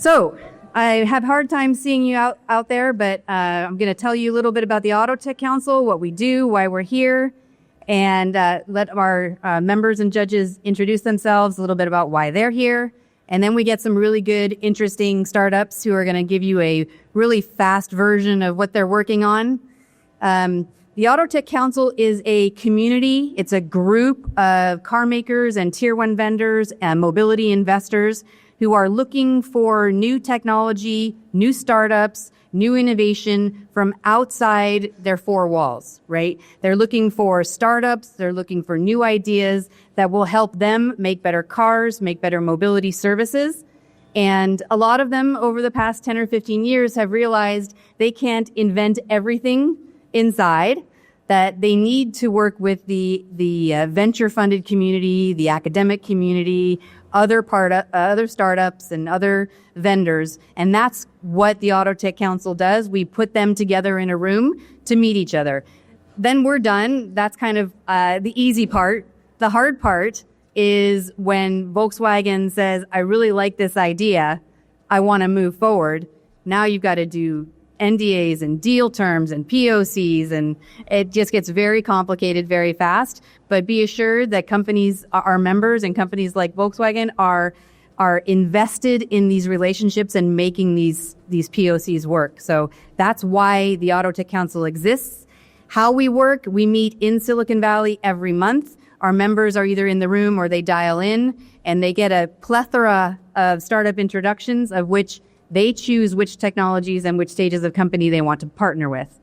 So I have a hard time seeing you out there, but I'm going to tell you a little bit about the Autotech Council, what we do, why we're here, and let our members and judges introduce themselves, a little bit about why they're here. And then we get some really good, interesting startups who are going to give you a really fast version of what they're working on. The Autotech Council is a community. It's a group of car makers and tier one vendors and mobility investors who are looking for new technology, new startups, new innovation from outside their four walls, right? They're looking for startups. They're looking for new ideas that will help them make better cars, make better mobility services. And a lot of them over the past 10 or 15 years have realized they can't invent everything inside, that they need to work with the venture-funded community, the academic community, other startups and other vendors. And that's what the Autotech Council does. We put them together in a room to meet each other. Then we're done. That's kind of the easy part. The hard part is when Volkswagen says, I really like this idea, I want to move forward. Now you've got to do NDAs and deal terms and POCs, and it just gets very complicated very fast. But be assured that companies, our members and companies like Volkswagen are invested in these relationships and making these POCs work. So that's why the Autotech Council exists. How we work, we meet in Silicon Valley every month. Our members are either in the room or they dial in, and they get a plethora of startup introductions of which they choose which technologies and which stages of company they want to partner with.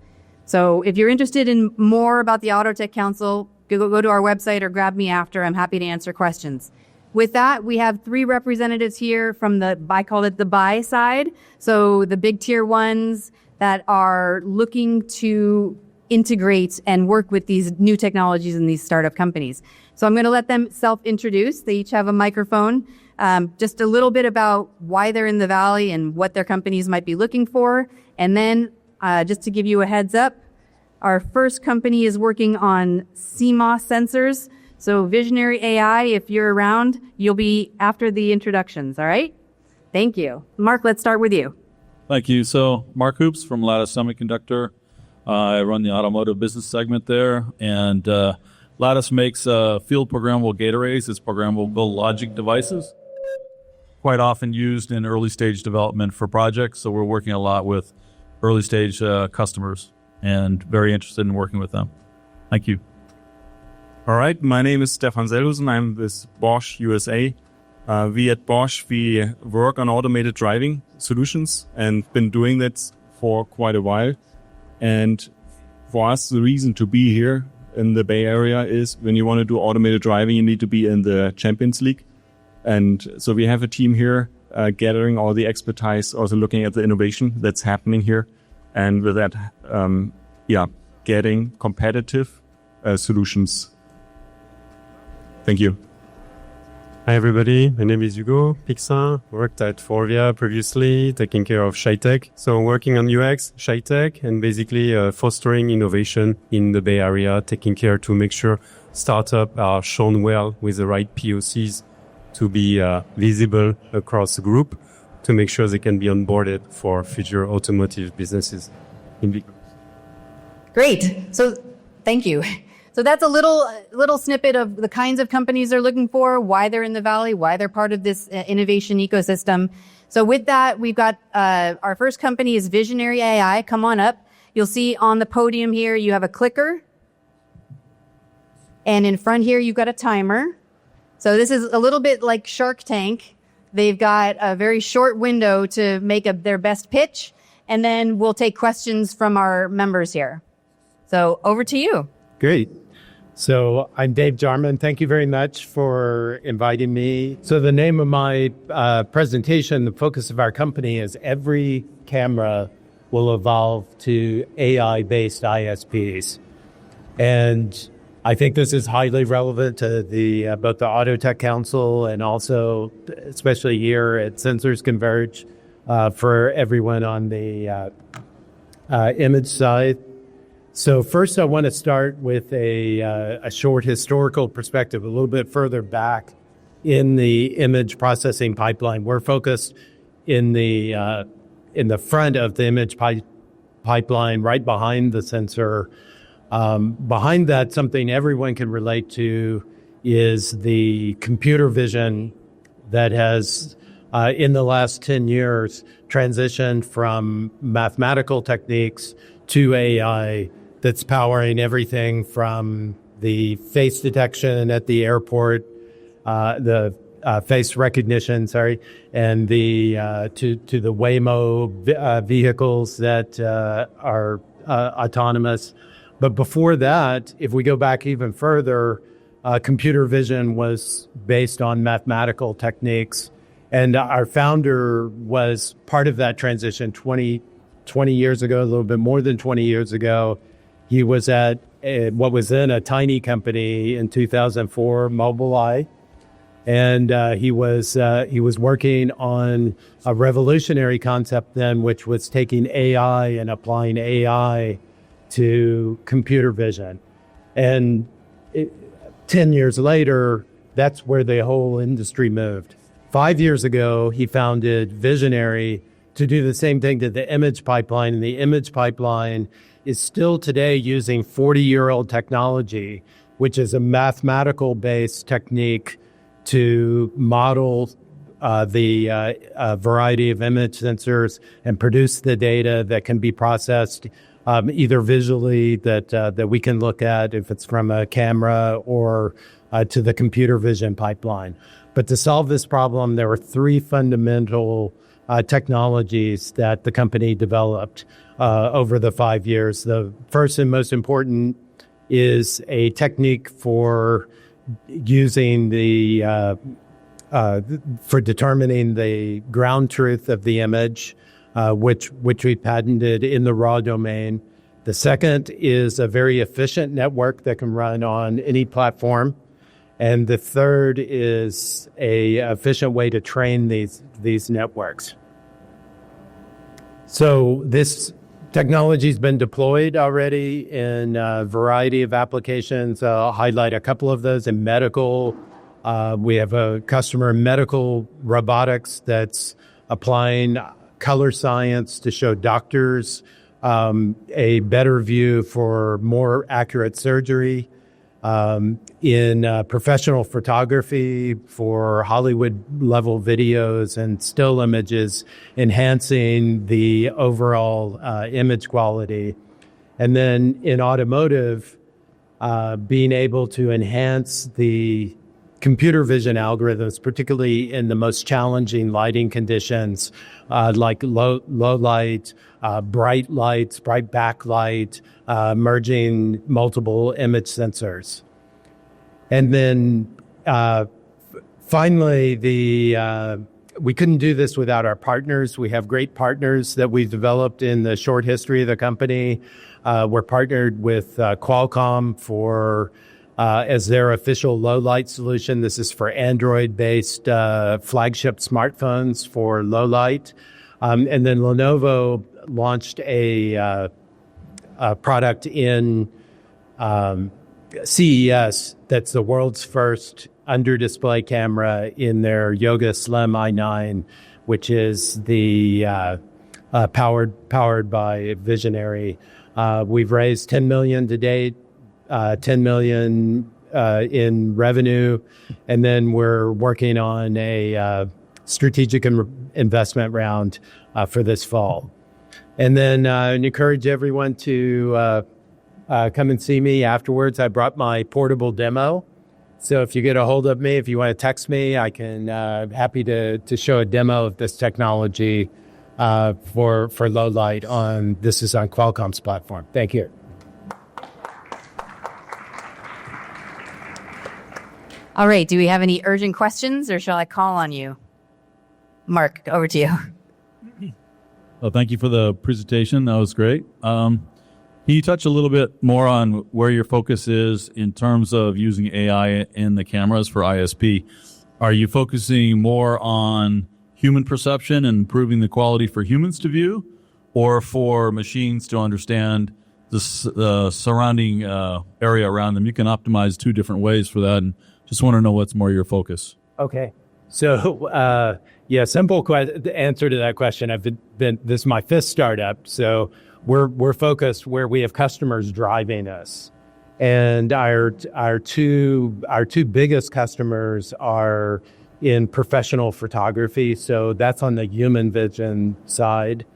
So if you're interested in more about the Autotech Council, go to our website or grab me after. I'm happy to answer questions. With that, we have 3 representatives here from I call it the buy side. So the big tier ones that are looking to integrate and work with these new technologies in these startup companies. So I'm going to let them self-introduce. They each have a microphone. Just a little bit about why they're in the Valley and what their companies might be looking for. And then just to give you a heads up, our first company is working on CMOS sensors. So Visionary.ai, if you're around, you'll be after the introductions, all right? Thank you. Mark, let's start with you. Thank you. So Mark Hoops from Lattice Semiconductor. I run the automotive business segment there, and Lattice makes field programmable gate arrays. It's programmable logic devices, quite often used in early stage development for projects. So we're working a lot with early stage customers and very interested in working with them. Thank you. All right. My name is Stefan Selhusen. I'm with Bosch USA. We at Bosch, we work on automated driving solutions and been doing that for quite a while. And for us, the reason to be here in the Bay Area is when you want to do automated driving, you need to be in the Champions League. And so we have a team here gathering all the expertise, also looking at the innovation that's happening here. And with that, getting competitive solutions. Thank you. Hi, everybody. My name is Hugo Pixin. Worked at Forvia previously, taking care of ShyTech. So working on UX, ShyTech, and basically fostering innovation in the Bay Area, taking care to make sure startups are shown well with the right POCs to be visible across the group, to make sure they can be onboarded for future automotive businesses. Great. So thank you. So that's a little snippet of the kinds of companies they're looking for, why they're in the Valley, why they're part of this innovation ecosystem. So with that, we've got our first company is Visionary.ai. Come on up. You'll see on the podium here, you have a clicker. And in front here, you've got a timer. So this is a little bit like Shark Tank. They've got a very short window to make their best pitch. And then we'll take questions from our members here. So over to you. Great. So I'm Dave Jarmon. Thank you very much for inviting me. So the name of my presentation, the focus of our company is every camera will evolve to AI-based ISPs. And I think this is highly relevant to both the Autotech Council and also, especially here at Sensors Converge, for everyone on the image side. So first, I want to start with a short historical perspective, a little bit further back in the image processing pipeline. We're focused in the front of the image pipeline, right behind the sensor. Behind that, something everyone can relate to is the computer vision that has, in the last 10 years, transitioned from mathematical techniques to AI that's powering everything from the face detection at the airport, the face recognition, and the to the Waymo vehicles that are autonomous. But before that, if we go back even further, computer vision was based on mathematical techniques. And our founder was part of that transition 20 years ago, a little bit more than 20 years ago. He was at what was then a tiny company in 2004, Mobileye. And he was working on a revolutionary concept then, which was taking AI and applying AI to computer vision. And 10 years later, that's where the whole industry moved. 5 years ago, he founded Visionary to do the same thing to the image pipeline. And the image pipeline is still today using 40-year-old technology, which is a mathematical-based technique to model the variety of image sensors and produce the data that can be processed either visually that we can look at if it's from a camera or to the computer vision pipeline. But to solve this problem, there were three fundamental technologies that the company developed over the 5 years. The first and most important is a technique for using for determining the ground truth of the image, which we patented in the raw domain. The second is a very efficient network that can run on any platform. And the third is a efficient way to train these networks. So this technology has been deployed already in a variety of applications. I'll highlight a couple of those in medical. We have a customer in medical robotics that's applying color science to show doctors a better view for more accurate surgery. In professional photography for Hollywood-level videos and still images, enhancing the overall image quality. And then in automotive, being able to enhance the computer vision algorithms, particularly in the most challenging lighting conditions, like low light, bright lights, bright backlight, merging multiple image sensors. And then finally, we couldn't do this without our partners. We have great partners that we've developed in the short history of the company. We're partnered with Qualcomm for as their official low light solution. This is for Android-based flagship smartphones for low light. And then Lenovo launched a product in CES that's the world's first under-display camera in their Yoga Slim i9, which is the powered by Visionary. We've raised $10 million to date, $10 million in revenue, and then we're working on a strategic investment round for this fall. And then I encourage everyone to come and see me afterwards. I brought my portable demo. So if you get a hold of me, if you want to text me, I can happy to show a demo of this technology for low light on Qualcomm's platform. Thank you. All right. Do we have any urgent questions or shall I call on you? Mark, over to you. Well, thank you for the presentation. That was great. Can you touch a little bit more on where your focus is in terms of using AI in the cameras for ISP? Are you focusing more on human perception and improving the quality for humans to view, or for machines to understand the surrounding area around them? You can optimize two different ways for that, and just want to know what's more your focus. Okay. So, simple answer to that question. This is my fifth startup. So we're focused where we have customers driving us. And our two biggest customers are in professional photography. So that's on the human vision side.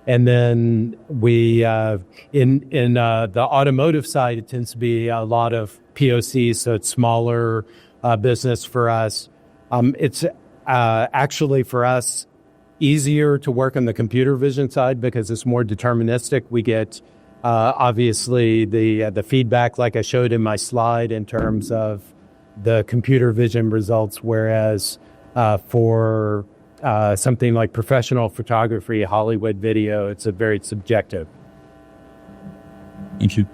And then we, in the automotive side, it tends to be a lot of POCs. So it's smaller business for us. It's actually for us easier to work on the computer vision side because it's more deterministic. We get obviously the feedback like I showed in my slide in terms of the computer vision results, whereas for something like professional photography, Hollywood video, it's a very subjective. Thank you.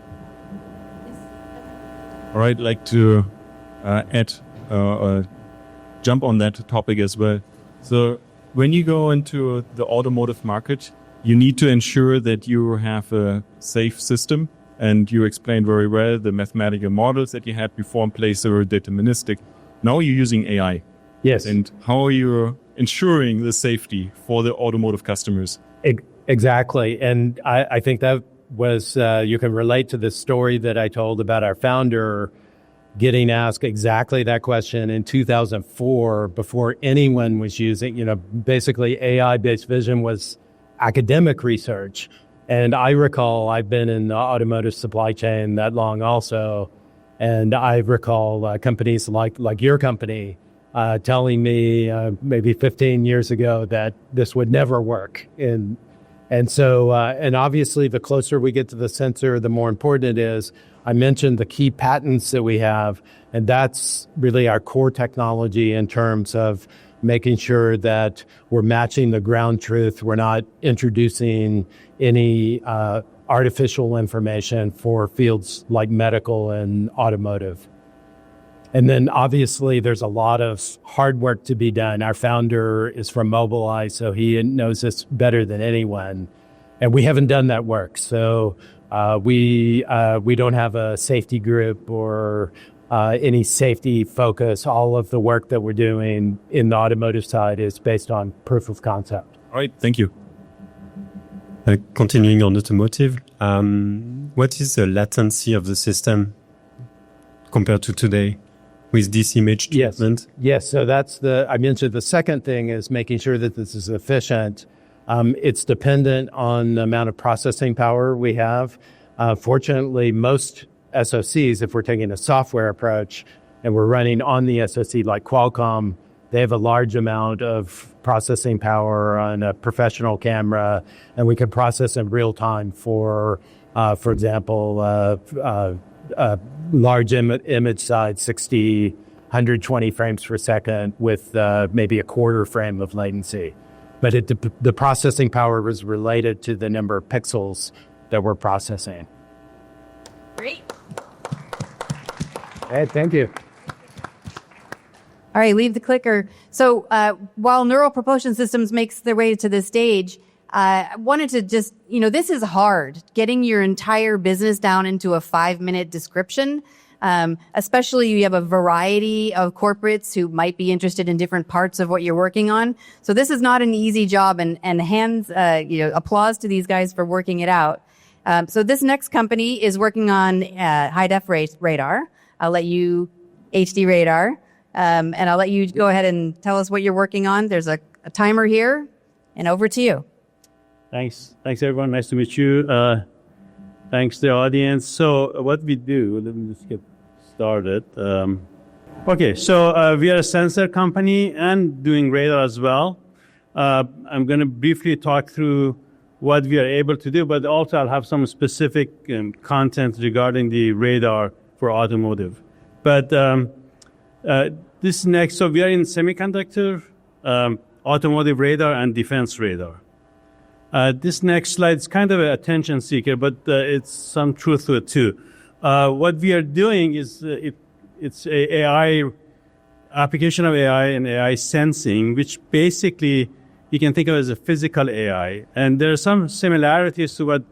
All right, I'd like to add jump on that topic as well. So when you go into the automotive market, you need to ensure that you have a safe system. And you explained very well the mathematical models that you had before in place that were deterministic. Now you're using AI. Yes. And how are you ensuring the safety for the automotive customers? Exactly. And I think that was, you can relate to the story that I told about our founder getting asked exactly that question in 2004 before anyone was using, basically AI-based vision was academic research. And I recall I've been in the automotive supply chain that long also. And I recall companies like your company telling me maybe 15 years ago that this would never work. And so obviously the closer we get to the sensor, the more important it is. I mentioned the key patents that we have, and that's really our core technology in terms of making sure that we're matching the ground truth. We're not introducing any artificial information for fields like medical and automotive. And then obviously there's a lot of hard work to be done. Our founder is from Mobileye, so he knows this better than anyone. And we haven't done that work. So we don't have a safety group or any safety focus. All of the work that we're doing in the automotive side is based on proof of concept. All right, thank you. Continuing on automotive, what is the latency of the system compared to today with this image treatment? Yes. So I mentioned the second thing is making sure that this is efficient. It's dependent on the amount of processing power we have. Fortunately, most SoCs, if we're taking a software approach and we're running on the SoC like Qualcomm, they have a large amount of processing power on a professional camera, and we can process in real time for example, large image size, 60, 120 frames per second with maybe a quarter frame of latency. But the processing power was related to the number of pixels that we're processing. Great. Hey, thank you. All right, leave the clicker. So while Neural Propulsion Systems makes their way to this stage, I wanted to just, this is hard, getting your entire business down into a 5-minute description. Especially you have a variety of corporates who might be interested in different parts of what you're working on. So this is not an easy job, and applause to these guys for working it out. So this next company is working on high def radar. I'll let you HD radar, and I'll let you go ahead and tell us what you're working on. There's a timer here, and over to you. Thanks everyone. Nice to meet you. Thanks to the audience. So what we do, let me just get started. Okay, so we are a sensor company and doing radar as well. I'm going to briefly talk through what we are able to do, but also I'll have some specific content regarding the radar for automotive. But this next, so we are in semiconductor, automotive radar, and defense radar. This next slide is kind of an attention seeker, but it's some truth to it too. What we are doing is it's a AI application of AI and AI sensing, which basically you can think of as a physical AI. And there are some similarities to what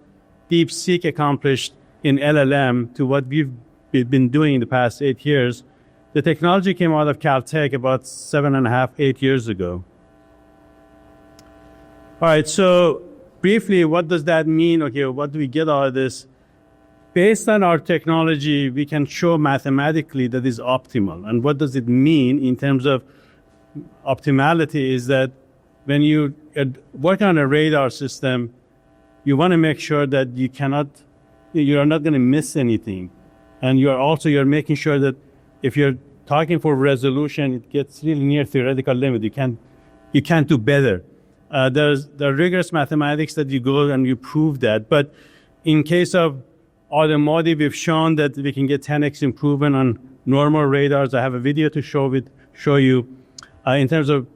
DeepSeek accomplished in LLM to what we've been doing in the past 8 years. the technology came out of Caltech about 7.5, 8 years ago. All right, so briefly, what does that mean? Okay, what do we get out of this? Based on our technology, we can show mathematically that is optimal. And what does it mean in terms of optimality is that when you work on a radar system, you want to make sure that you are not going to miss anything. And you're making sure that if you're talking for resolution, it gets really near theoretical limit. You can't do better. There are rigorous mathematics that you go and you prove that. But in case of automotive, we've shown that we can get 10x improvement on normal radars. I have a video to show you. In terms of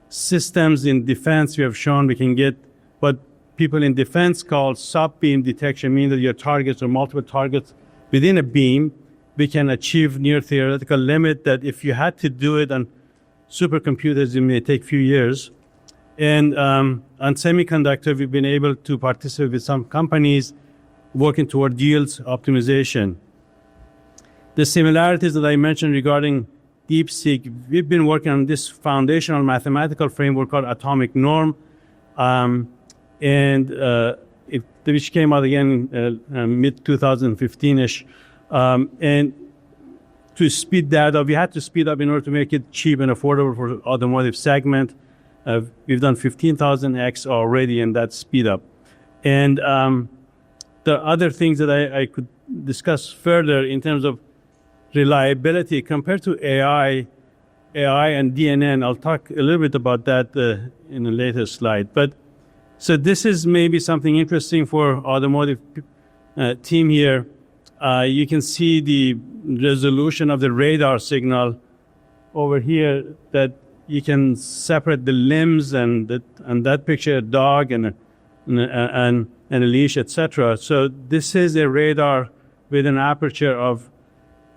systems in defense, we have shown we can get what people in defense call sub-beam detection, meaning that your targets or multiple targets within a beam. We can achieve near theoretical limit that if you had to do it on supercomputers, it may take a few years. And on semiconductor, we've been able to participate with some companies working toward yields optimization. The similarities that I mentioned regarding DeepSeek, we've been working on this foundational mathematical framework called atomic norm, which came out again mid-2015-ish. And to speed that up, we had to speed up in order to make it cheap and affordable for the automotive segment. We've done 15,000x already in that speed up. And there are other things that I could discuss further in terms of reliability compared to AI and DNN. I'll talk a little bit about that in a later slide. But so this is maybe something interesting for automotive team here. You can see the resolution of the radar signal over here, that you can separate the limbs and that picture, a dog and a leash, etc. So this is a radar with an aperture of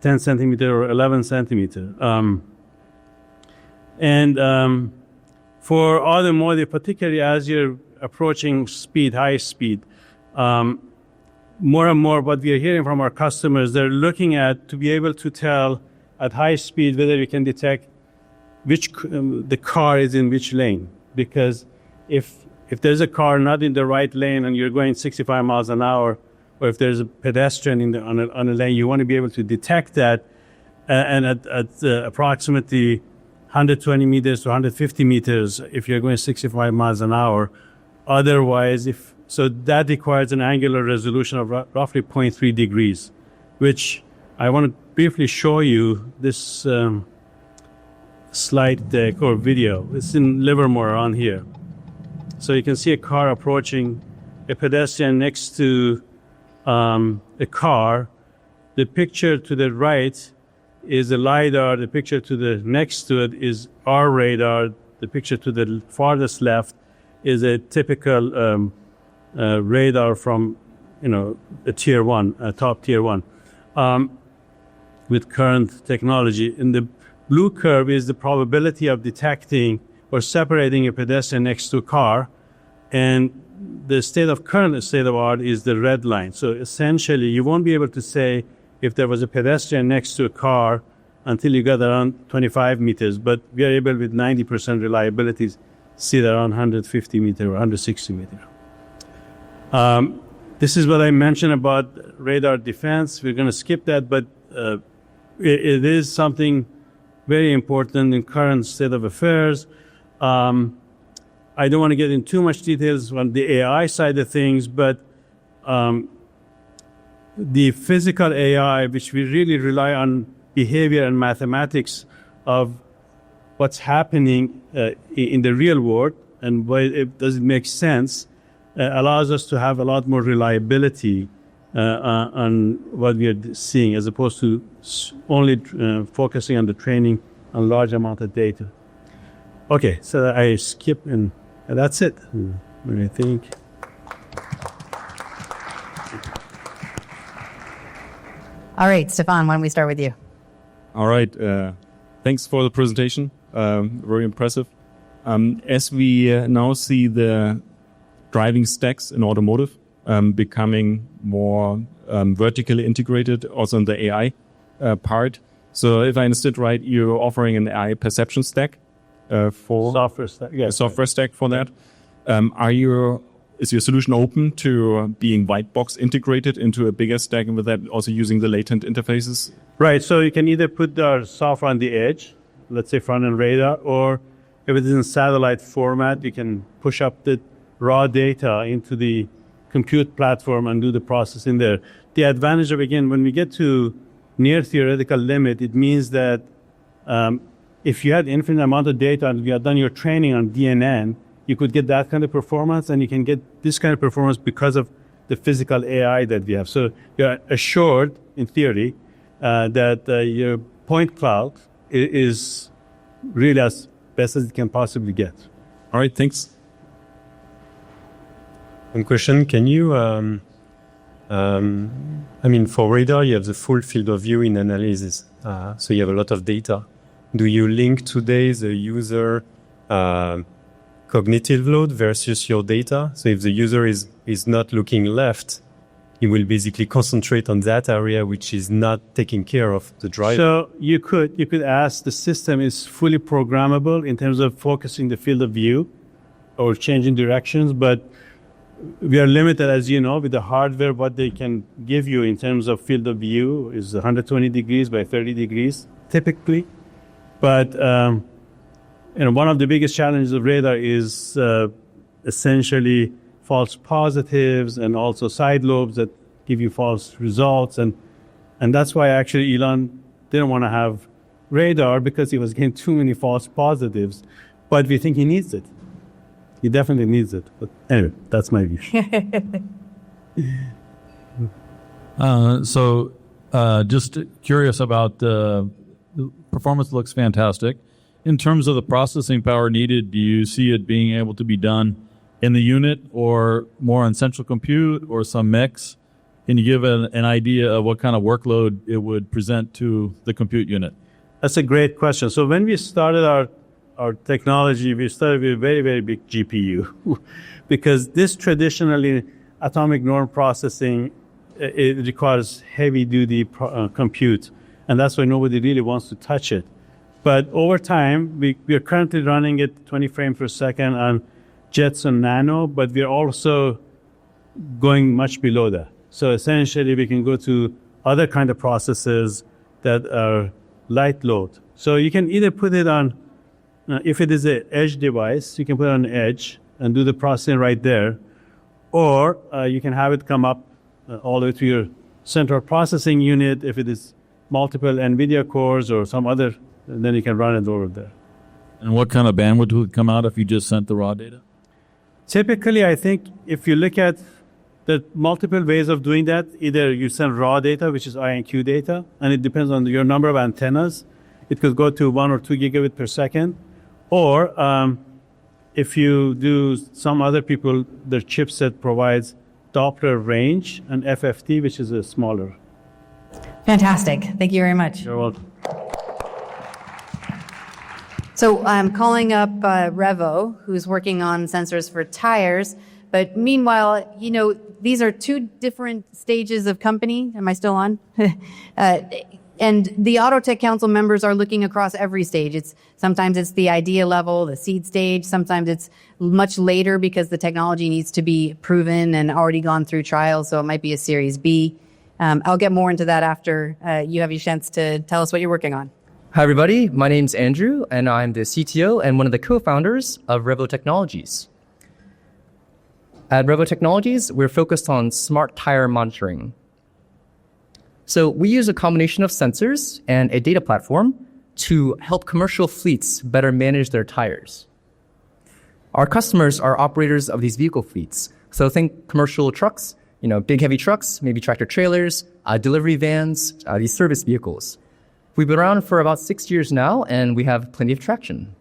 10 centimeter or 11 centimeter. For automotive, particularly as you're approaching high speed, more and more what we are hearing from our customers, they're looking at to be able to tell at high speed whether we can detect which the car is in which lane. Because if there's a car not in the right lane and you're going 65 miles an hour, or if there's a pedestrian on a lane, you want to be able to detect that. And at approximately 120 meters to 150 meters, if you're going 65 miles an hour. Otherwise, so that requires an angular resolution of roughly 0.3 degrees, which I want to briefly show you this slide deck or video. It's in Livermore around here. So you can see a car approaching a pedestrian next to a car. The picture to the right is a LiDAR. The picture to the next to it is our radar. The picture to the farthest left is a typical radar from, a tier one, a top tier one, with current technology. In the blue curve is the probability of detecting or separating a pedestrian next to a car, and the current state of art is the red line. So essentially, you won't be able to say if there was a pedestrian next to a car until you got around 25 meters, but we are able with 90% reliability see that around 150 meter or 160 meter. This is what I mentioned about radar defense. We're going to skip that, but it is something very important in current state of affairs. I don't want to get into too much details on the AI side of things, but the physical AI, which we really rely on behavior and mathematics of what's happening in the real world and why does it make sense, allows us to have a lot more reliability on what we are seeing, as opposed to only focusing on the training on large amount of data. Okay, so I skip and that's it. I think. All right, Stefan, why don't we start with you? All right. Thanks for the presentation. Very impressive. As we now see the driving stacks in automotive becoming more vertically integrated, also in the AI part, So if I understood right, you're offering an AI perception stack for Software stack. a Yes. software stack for that. Is your solution open to being white box integrated into a bigger stack, and with that also using the latent interfaces? Right. So you can either put our software on the edge, let's say front-end radar, or if it is in satellite format, you can push up the raw data into the compute platform and do the processing there. The advantage of, again, when we get to near theoretical limit, it means that if you had infinite amount of data and you had done your training on DNN, you could get that kind of performance, and you can get this kind of performance because of the physical AI that we have. So you're assured, in theory, that your point cloud is really as best as it can possibly get. All right, thanks. One question, can you, for radar, you have the full field of view in analysis. So you have a lot of data. Do you link today the user cognitive load versus your data? So if the user is not looking left, he will basically concentrate on that area which is not taking care of the driver. So you could ask, the system is fully programmable in terms of focusing the field of view or changing directions, but we are limited, as you know, with the hardware. What they can give you in terms of field of view is 120 degrees by 30 degrees, typically. But one of the biggest challenges of radar is essentially false positives and also side lobes that give you false results. And that's why actually Elon didn't want to have radar, because he was getting too many false positives. But we think he needs it. He definitely needs it. But anyway, that's my view. Just curious about the performance. Looks fantastic. In terms of the processing power needed, do you see it being able to be done in the unit or more on central compute or some mix? Can you give an idea of what kind of workload it would present to the compute unit? That's a great question. So when we started our technology, we started with a very, very big GPU because this traditionally atomic norm processing, it requires heavy-duty compute, and that's why nobody really wants to touch it. But over time, we are currently running it 20 frames per second on Jetson Nano, but we're also going much below that. So essentially, we can go to other kind of processes that are light load. So you can either put it on, if it is an edge device, you can put it on edge and do the processing right there, or you can have it come up all the way to your central processing unit. If it is multiple NVIDIA cores or some other, and then you can run it over there. And what kind of bandwidth would come out if you just sent the raw data? Typically, I think if you look at the multiple ways of doing that, either you send raw data, which is INQ data, and it depends on your number of antennas. It could go to 1 or 2 gigabit per second. Or if you do, some other people, their chipset provides Doppler range and FFT, which is a smaller. Fantastic. Thank you very much. You're welcome. So I'm calling up Revo, who's working on sensors for tires. But meanwhile, these are two different stages of company. Am I still on? And the Autotech Council members are looking across every stage. Sometimes it's the idea level, the seed stage. Sometimes it's much later because the technology needs to be proven and already gone through trials. So it might be a Series B. I'll get more into that after you have your chance to tell us what you're working on. Hi, everybody. My name's Andrew, and I'm the CTO and one of the co-founders of Revo Technologies. At Revo Technologies, we're focused on smart tire monitoring. So we use a combination of sensors and a data platform to help commercial fleets better manage their tires. Our customers are operators of these vehicle fleets. So think commercial trucks, big heavy trucks, maybe tractor trailers, delivery vans, these service vehicles. We've been around for about 6 years now, and we have plenty of traction.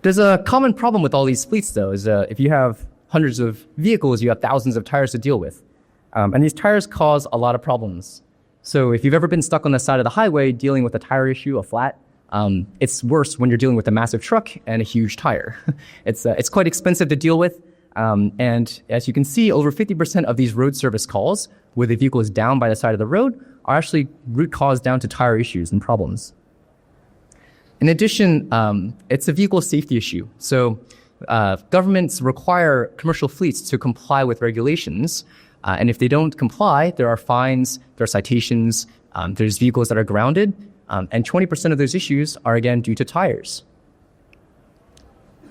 There's a common problem with all these fleets, though, is if you have hundreds of vehicles, you have thousands of tires to deal with. And these tires cause a lot of problems. So if you've ever been stuck on the side of the highway dealing with a tire issue, a flat, it's worse when you're dealing with a massive truck and a huge tire. It's quite expensive to deal with. And as you can see, over 50% of these road service calls, where the vehicle is down by the side of the road, are actually root cause down to tire issues and problems. In addition, it's a vehicle safety issue. So governments require commercial fleets to comply with regulations. And if they don't comply, there are fines, there are citations, there's vehicles that are grounded. And 20% of those issues are, again, due to tires.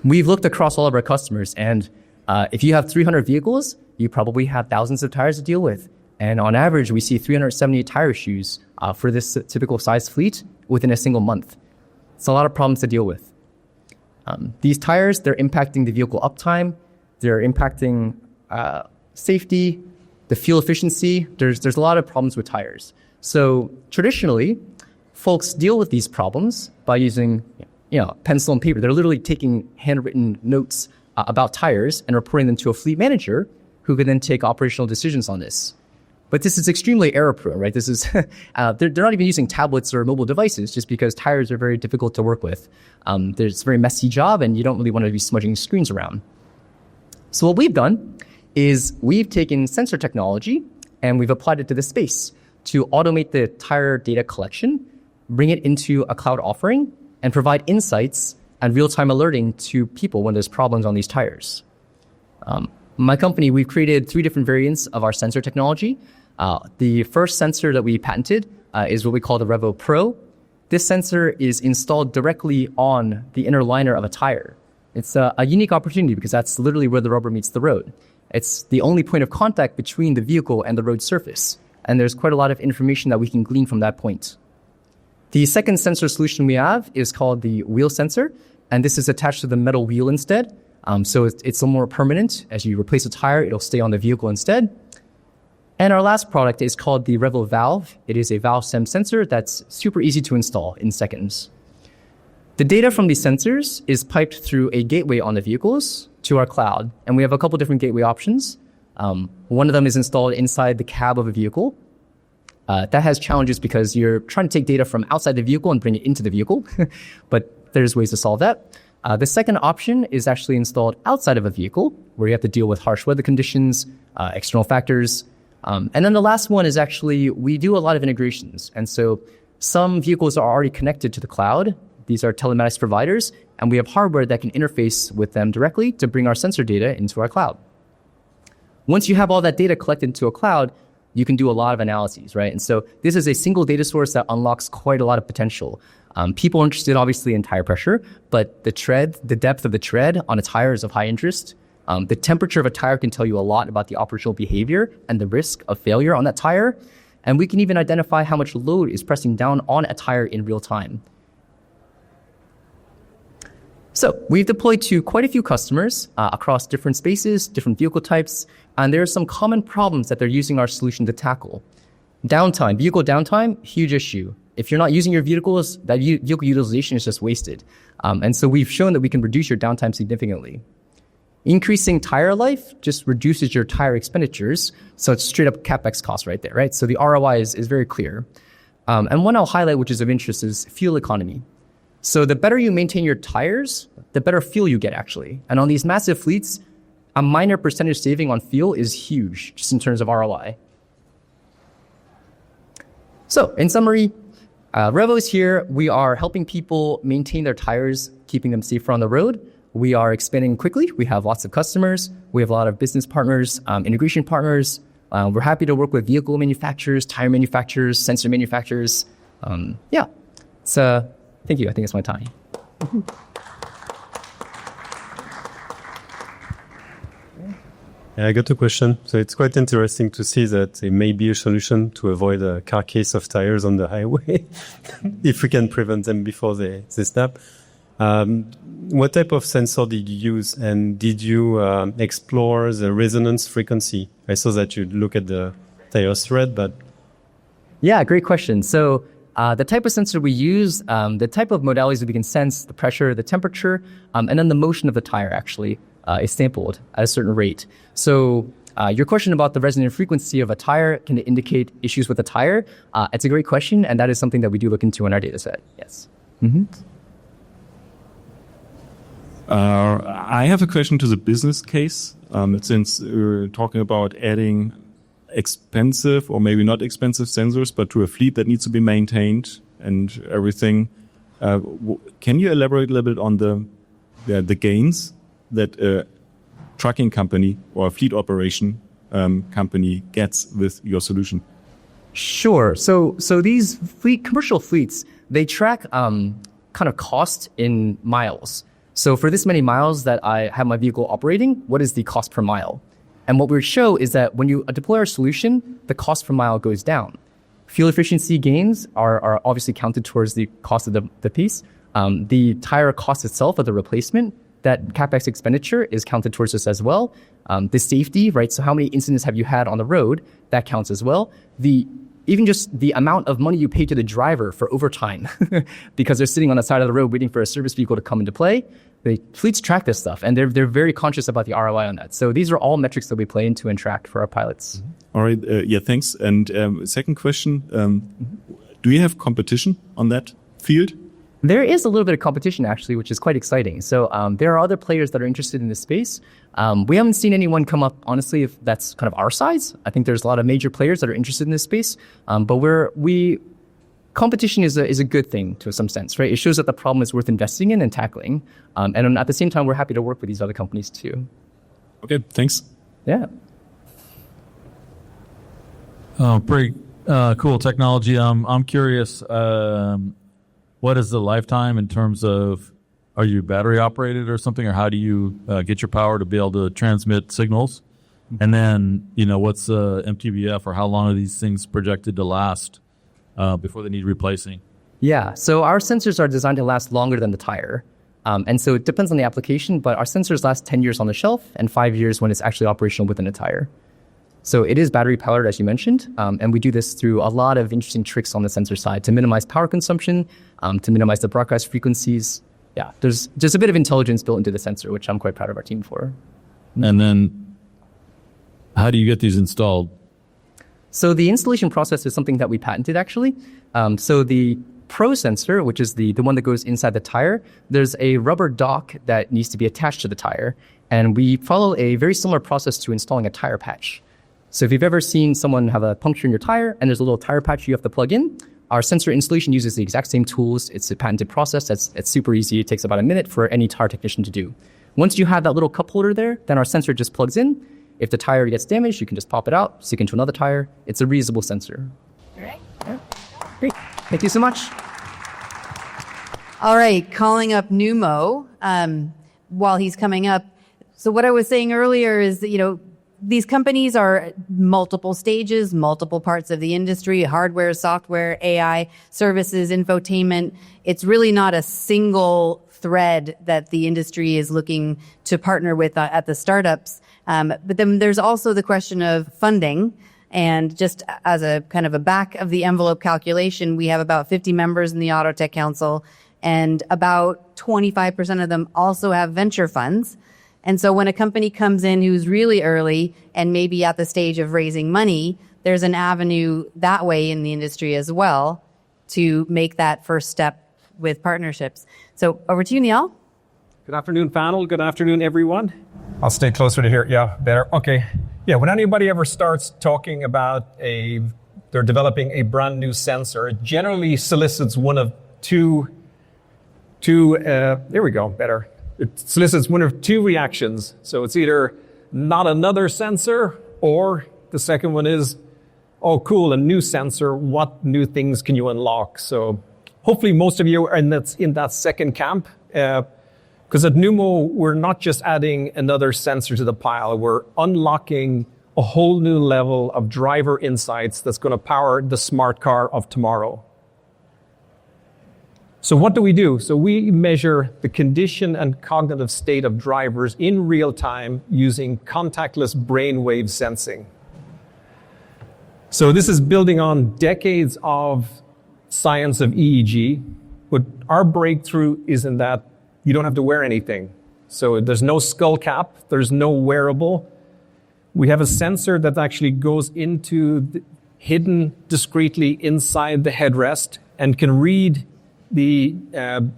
We've looked across all of our customers, and if you have 300 vehicles, you probably have thousands of tires to deal with. And on average, we see 378 tire issues for this typical size fleet within a single month. It's a lot of problems to deal with. These tires, they're impacting the vehicle uptime, they're impacting safety, the fuel efficiency. There's a lot of problems with tires. So traditionally, folks deal with these problems by using pencil and paper. They're literally taking handwritten notes about tires and reporting them to a fleet manager who can then take operational decisions on this. But this is extremely error-prone, right? This is they're not even using tablets or mobile devices just because tires are very difficult to work with. There's a very messy job, and you don't really want to be smudging screens around. So what we've done is we've taken sensor technology and we've applied it to this space to automate the tire data collection, bring it into a cloud offering, and provide insights and real-time alerting to people when there's problems on these tires. My company, we've created 3 different variants of our sensor technology. The first sensor that we patented is what we call the Revo Pro. This sensor is installed directly on the inner liner of a tire. It's a unique opportunity because that's literally where the rubber meets the road. It's the only point of contact between the vehicle and the road surface. And there's quite a lot of information that we can glean from that point. The second sensor solution we have is called the wheel sensor, and this is attached to the metal wheel instead. So it's a little more permanent. As you replace a tire, it'll stay on the vehicle instead. And our last product is called the Revo Valve. It is a valve stem sensor that's super easy to install in seconds. The data from these sensors is piped through a gateway on the vehicles to our cloud, and we have a couple different gateway options. One of them is installed inside the cab of a vehicle. That has challenges because you're trying to take data from outside the vehicle and bring it into the vehicle, but there's ways to solve that. The second option is actually installed outside of a vehicle, where you have to deal with harsh weather conditions, external factors. And then the last one is actually, we do a lot of integrations. And so some vehicles are already connected to the cloud. These are telematics providers, and we have hardware that can interface with them directly to bring our sensor data into our cloud. Once you have all that data collected into a cloud, you can do a lot of analyses, right? And so this is a single data source that unlocks quite a lot of potential. People are interested, obviously, in tire pressure, but the depth of the tread on a tire is of high interest. The temperature of a tire can tell you a lot about the operational behavior and the risk of failure on that tire. And we can even identify how much load is pressing down on a tire in real time. So we've deployed to quite a few customers across different spaces, different vehicle types, and there are some common problems that they're using our solution to tackle. Downtime, vehicle downtime, huge issue. If you're not using your vehicles, that vehicle utilization is just wasted. And so we've shown that we can reduce your downtime significantly. Increasing tire life just reduces your tire expenditures, so it's straight up CapEx cost right there, right? So the ROI is very clear. And one I'll highlight, which is of interest, is fuel economy. So the better you maintain your tires, the better fuel you get, actually. And on these massive fleets, a minor percentage saving on fuel is huge, just in terms of ROI. So in summary, Revo is here. We are helping people maintain their tires, keeping them safer on the road. We are expanding quickly. We have lots of customers. We have a lot of business partners, integration partners. We're happy to work with vehicle manufacturers, tire manufacturers, sensor manufacturers. Thank you. I think it's my time. I got a question. So it's quite interesting to see that it may be a solution to avoid a car case of tires on the highway, if we can prevent them before they snap. What type of sensor did you use, and did you explore the resonance frequency? I saw that you look at the tire thread, but... Yeah, great question. So the type of sensor we use, the type of modalities that we can sense, the pressure, the temperature, and then the motion of the tire actually is sampled at a certain rate. So your question about the resonant frequency of a tire, can it indicate issues with the tire? It's a great question, and that is something that we do look into in our data set. Yes. Mm-hmm. I have a question to the business case. Since we're talking about adding expensive or maybe not expensive sensors, but to a fleet that needs to be maintained and everything. Can you elaborate a little bit on the gains that a trucking company or a fleet operation company gets with your solution? Sure. So these commercial fleets, they track kind of cost in miles. So for this many miles that I have my vehicle operating, what is the cost per mile? And what we show is that when you deploy our solution, the cost per mile goes down. Fuel efficiency gains are obviously counted towards the cost of the piece. The tire cost itself of the replacement, that CapEx expenditure is counted towards this as well. The safety, right? So how many incidents have you had on the road? That counts as well. Even just the amount of money you pay to the driver for overtime because they're sitting on the side of the road waiting for a service vehicle to come into play. The fleets track this stuff, and they're very conscious about the ROI on that. So these are all metrics that we play into and track for our pilots. All right. Yeah, thanks. And second question, do you have competition on that field? There is a little bit of competition, actually, which is quite exciting. So there are other players that are interested in this space. We haven't seen anyone come up, honestly, if that's kind of our size. I think there's a lot of major players that are interested in this space. But competition is a good thing to some sense, right? It shows that the problem is worth investing in and tackling. And at the same time, we're happy to work with these other companies too. Okay, thanks. Yeah. Pretty cool technology. I'm curious, what is the lifetime in terms of, are you battery operated or something, or how do you get your power to be able to transmit signals? And then, what's MTBF, or how long are these things projected to last before they need replacing? Yeah, so our sensors are designed to last longer than the tire. And so it depends on the application, but our sensors last 10 years on the shelf and 5 years when it's actually operational within a tire. So it is battery powered, as you mentioned, and we do this through a lot of interesting tricks on the sensor side to minimize power consumption, to minimize the broadcast frequencies. Yeah, there's a bit of intelligence built into the sensor, which I'm quite proud of our team for. And then how do you get these installed? So the installation process is something that we patented, actually. So the Pro sensor, which is the one that goes inside the tire, there's a rubber dock that needs to be attached to the tire. And we follow a very similar process to installing a tire patch. So if you've ever seen someone have a puncture in your tire and there's a little tire patch you have to plug in, our sensor installation uses the exact same tools. It's a patented process. It's super easy. It takes about a minute for any tire technician to do. Once you have that little cup holder there, then our sensor just plugs in. If the tire gets damaged, you can just pop it out, stick into another tire. It's a reusable sensor. All right. Yeah. Great. Thank you so much. All right, calling up Numo while he's coming up. So what I was saying earlier is that, these companies are multiple stages, multiple parts of the industry, hardware, software, AI, services, infotainment. It's really not a single thread that the industry is looking to partner with at the startups. But then there's also the question of funding. And just as a kind of a back of the envelope calculation, we have about 50 members in the Autotech Council, and about 25% of them also have venture funds. And so when a company comes in who's really early and maybe at the stage of raising money, there's an avenue that way in the industry as well to make that first step with partnerships. So over to you, Neil. Good afternoon, panel. Good afternoon, everyone. I'll stay closer to here. Yeah, better. Okay. Yeah, when anybody ever starts talking about they're developing a brand new sensor, it generally solicits one of two, there we go, better. It solicits one of two reactions. So it's either not another sensor, or the second one is, oh, cool, a new sensor. What new things can you unlock? So hopefully most of you are in that second camp. Because at Numo, we're not just adding another sensor to the pile. We're unlocking a whole new level of driver insights that's going to power the smart car of tomorrow. So what do? So we measure the condition and cognitive state of drivers in real time using contactless brainwave sensing. So this is building on decades of science of EEG, but our breakthrough is in that you don't have to wear anything. So there's no skull cap, there's no wearable. We have a sensor that actually goes hidden discreetly inside the headrest and can read the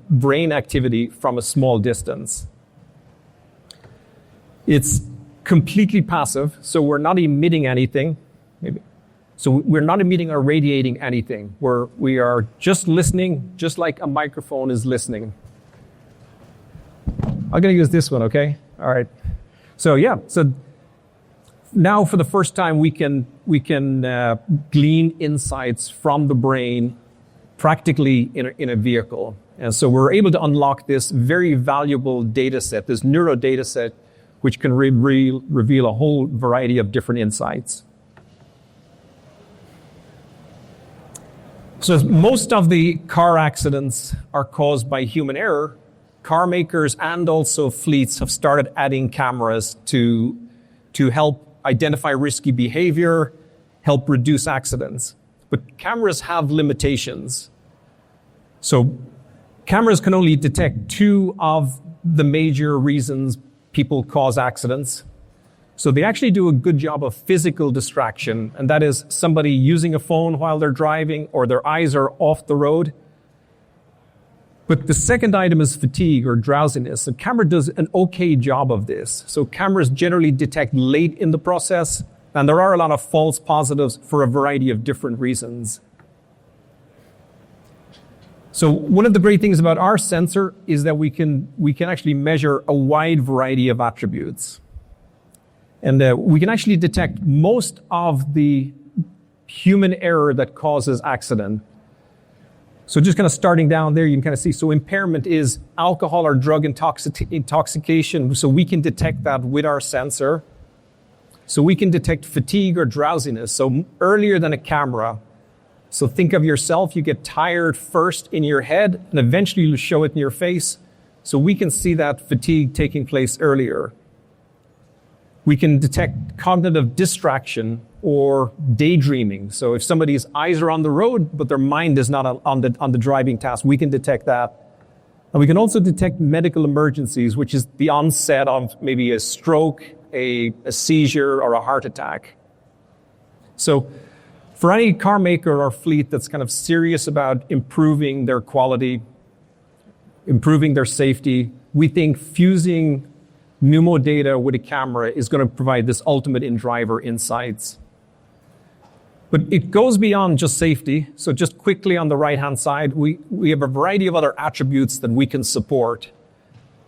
brain activity from a small distance. It's completely passive, so we're not emitting anything. maybe. So we're not emitting or radiating anything. We are just listening, just like a microphone is listening. I'm going to use this one, okay? All right. So yeah, so now for the first time we can glean insights from the brain practically in a vehicle. And so we're able to unlock this very valuable data set, this neuro data set, which can reveal a whole variety of different insights. So most of the car accidents are caused by human error. Car makers and also fleets have started adding cameras to help identify risky behavior, help reduce accidents. But cameras have limitations. So cameras can only detect 2 of the major reasons people cause accidents. So they actually do a good job of physical distraction, and that is somebody using a phone while they're driving or their eyes are off the road. But the second item is fatigue or drowsiness. The camera does an okay job of this. So cameras generally detect late in the process, and there are a lot of false positives for a variety of different reasons. So one of the great things about our sensor is that we can actually measure a wide variety of attributes. And we can actually detect most of the human error that causes accident. So just kind of starting down there, you can kind of see, so impairment is alcohol or drug intoxication. So we can detect that with our sensor. So we can detect fatigue or drowsiness. So earlier than a camera. So think of yourself, you get tired first in your head and eventually you'll show it in your face. So we can see that fatigue taking place earlier. We can detect cognitive distraction or daydreaming. So if somebody's eyes are on the road, but their mind is not on the driving task, we can detect that. And we can also detect medical emergencies, which is the onset of maybe a stroke, a seizure, or a heart attack. So for any car maker or fleet that's kind of serious about improving their quality, improving their safety, we think fusing pneumo data with a camera is going to provide this ultimate in-driver insights. But it goes beyond just safety. So just quickly on the right-hand side, we have a variety of other attributes that we can support.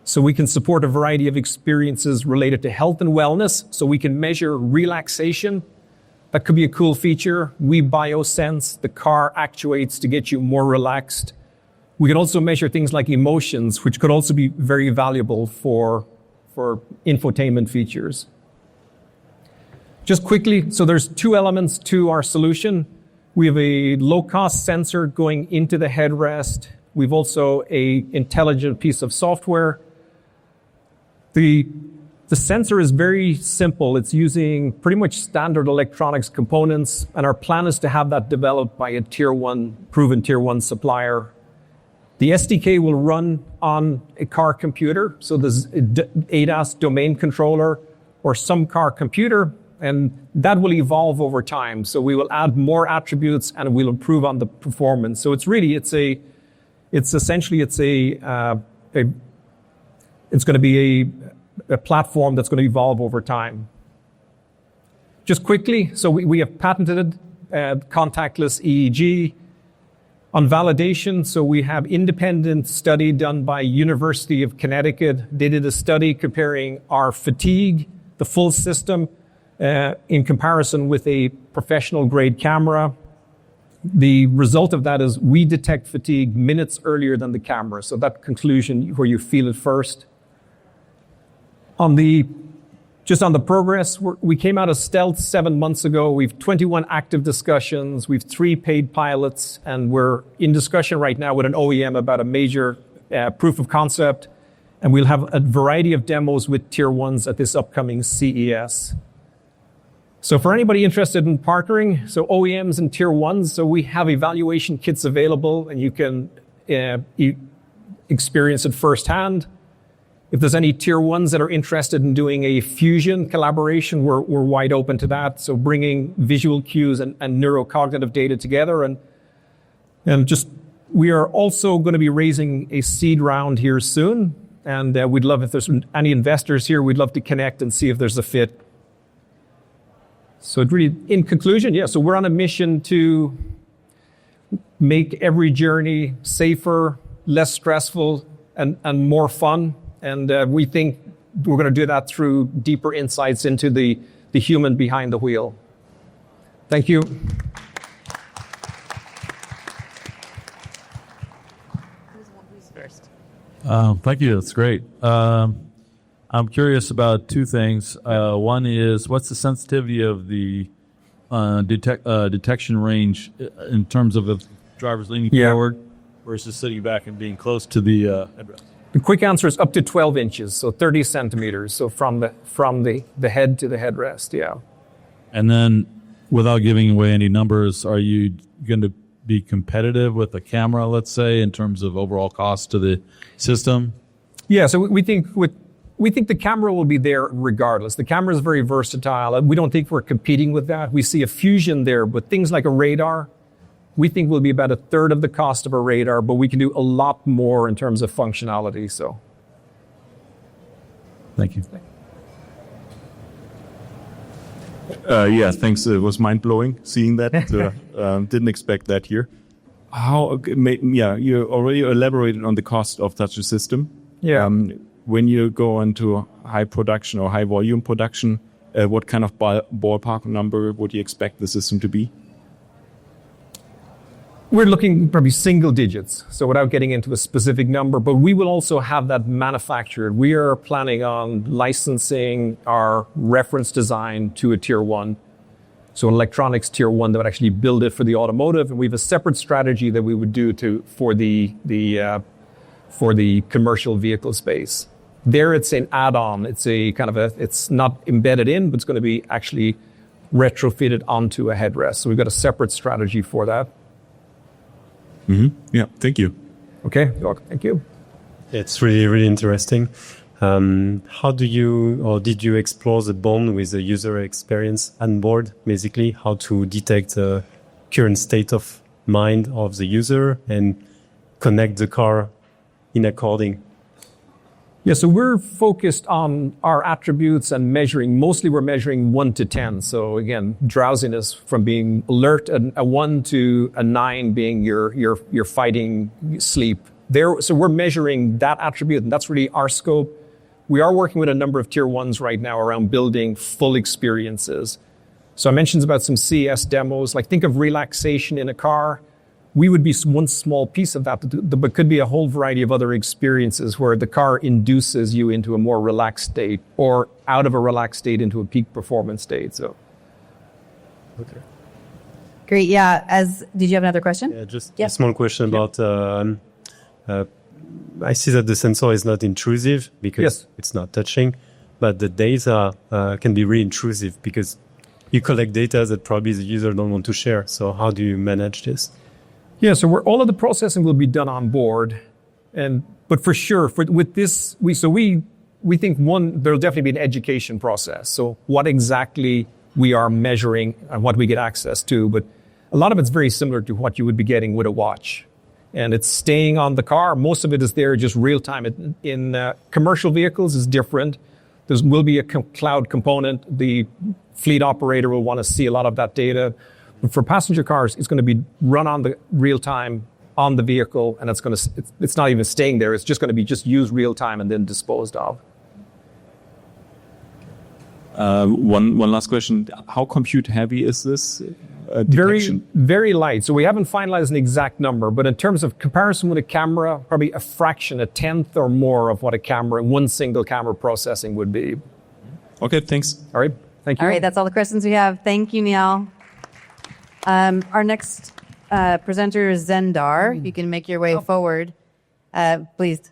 So we can support a variety of experiences related to health and wellness. So we can measure relaxation. That could be a cool feature. We biosense, the car actuates to get you more relaxed. We can also measure things like emotions, which could also be very valuable for infotainment features. Just quickly, so there's 2 elements to our solution. We have a low-cost sensor going into the headrest. We've also an intelligent piece of software. The sensor is very simple. It's using pretty much standard electronics components, and our plan is to have that developed by a proven tier 1 supplier. The SDK will run on a car computer, so there's ADAS domain controller or some car computer, and that will evolve over time. So we will add more attributes and we'll improve on the performance. So it's going to be a platform that's going to evolve over time. Just quickly, so we have patented contactless EEG. On validation, so we have independent study done by University of Connecticut. They did a study comparing our fatigue, the full system, in comparison with a professional grade camera. The result of that is we detect fatigue minutes earlier than the camera. So that conclusion where you feel it first. Just on the progress, we came out of stealth 7 months ago. We've 21 active discussions. We've 3 paid pilots, and we're in discussion right now with an OEM about a major proof of concept. And we'll have a variety of demos with tier 1s at this upcoming CES. So for anybody interested in partnering, so OEMs and tier 1s, so we have evaluation kits available, and you can experience it firsthand. If there's any tier 1s that are interested in doing a fusion collaboration, we're wide open to that. So bringing visual cues and neurocognitive data together. And we are also going to be raising a seed round here soon. And we'd love, if there's any investors here, we'd love to connect and see if there's a fit. So it really, in conclusion, yeah, so we're on a mission to make every journey safer, less stressful, and more fun. And we think we're going to do that through deeper insights into the human behind the wheel. Thank you. Thank you. That's great. I'm curious about two things. One is, what's the sensitivity of the detection range in terms of if drivers leaning forward versus sitting back and being close to the headrest? The quick answer is up to 12 inches, so 30 centimeters. So from the head to the headrest, yeah. And then, without giving away any numbers, are you going to be competitive with a camera, let's say, in terms of overall cost to the system? Yeah, so we think the camera will be there regardless. The camera is very versatile. We don't think we're competing with that. We see a fusion there, but things like a radar, we think will be about a third of the cost of a radar, but we can do a lot more in terms of functionality. So, thank you. Yeah, thanks. It was mind-blowing seeing that. Didn't expect that here. You already elaborated on the cost of such a system. Yeah. When you go into high production or high volume production, what kind of ballpark number would you expect the system to be? We're looking probably single digits, so without getting into a specific number, but we will also have that manufactured. We are planning on licensing our reference design to a tier one, so an electronics tier one that would actually build it for the automotive, and we have a separate strategy that we would do for the commercial vehicle space. There it's an add-on. It's a kind of it's not embedded in, but it's going to be actually retrofitted onto a headrest. So we've got a separate strategy for that. Mm-hmm. Yeah, thank you. Okay, you're welcome. Thank you. It's really, really interesting. How do you, or did you explore the bond with the user experience on board, basically, how to detect the current state of mind of the user and connect the car in according? Yeah, so we're focused on our attributes and measuring. Mostly we're measuring 1 to 10. So again, drowsiness from being alert, a 1 to a 9 being your fighting sleep. So we're measuring that attribute, and that's really our scope. We are working with a number of tier ones right now around building full experiences. So I mentioned about some CES demos, like think of relaxation in a car. We would be one small piece of that, but could be a whole variety of other experiences where the car induces you into a more relaxed state or out of a relaxed state into a peak performance state. So, okay. Great. Yeah. Did you have another question? Yeah, just a small question about, I see that the sensor is not intrusive because it's not touching, but the data can be really intrusive because you collect data that probably the user don't want to share. So how do you manage this? Yeah, so all of the processing will be done on board, but for sure, with this, we think there'll definitely be an education process. So what exactly we are measuring and what we get access to, but a lot of it's very similar to what you would be getting with a watch, and it's staying on the car. Most of it is there just real time. In commercial vehicles is different. There will be a cloud component. The fleet operator will want to see a lot of that data. For passenger cars, it's going to be run on the real time on the vehicle, and it's not even staying there. It's just going to be just used real time and then disposed of. One last question: how compute heavy is this detection? Very, very light. So we haven't finalized an exact number, but in terms of comparison with a camera, probably a fraction, a tenth or more of what a camera, one single camera processing would be. Okay, thanks. All right, thank you. All right, that's all the questions we have. Thank you, Neil. Our next presenter is Zendar. You can make your way forward. Please,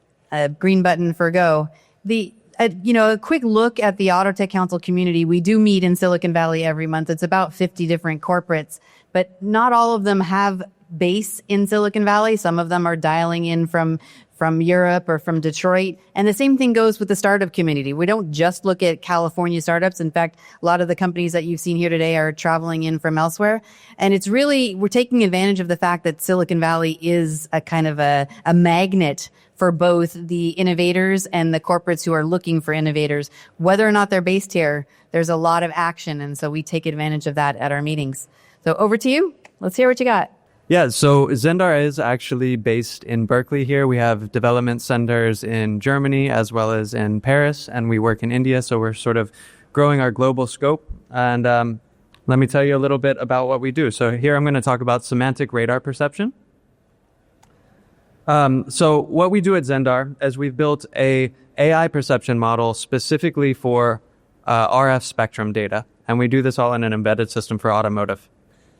green button for go. A quick look at the Autotech Council community. We do meet in Silicon Valley every month. It's about 50 different corporates, but not all of them have base in Silicon Valley. Some of them are dialing in from Europe or from Detroit. And the same thing goes with the startup community. We don't just look at California startups. In fact, a lot of the companies that you've seen here today are traveling in from elsewhere. And we're taking advantage of the fact that Silicon Valley is a kind of a magnet for both the innovators and the corporates who are looking for innovators. Whether or not they're based here, there's a lot of action, and so we take advantage of that at our meetings. So over to you. Let's hear what you got. Yeah, so Zendar is actually based in Berkeley here. We have development centers in Germany as well as in Paris, and we work in India, so we're sort of growing our global scope. And let me tell you a little bit about what we do. So here I'm going to talk about semantic radar perception. So what we do at Zendar is we've built a AI perception model specifically for RF spectrum data, and we do this all in an embedded system for automotive.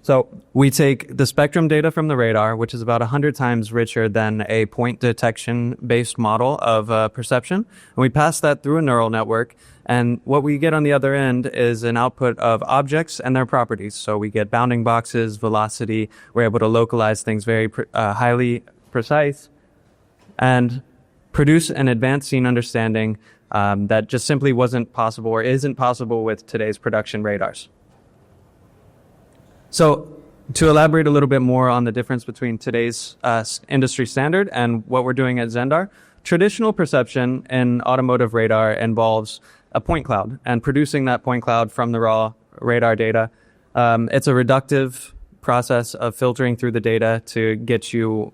So we take the spectrum data from the radar, which is about 100 times richer than a point detection-based model of perception, and we pass that through a neural network. And what we get on the other end is an output of objects and their properties. So we get bounding boxes, velocity. We're able to localize things very highly precise and produce an advanced scene understanding that just simply wasn't possible or isn't possible with today's production radars. So to elaborate a little bit more on the difference between today's industry standard and what we're doing at Zendar, traditional perception in automotive radar involves a point cloud and producing that point cloud from the raw radar data. It's a reductive process of filtering through the data to get you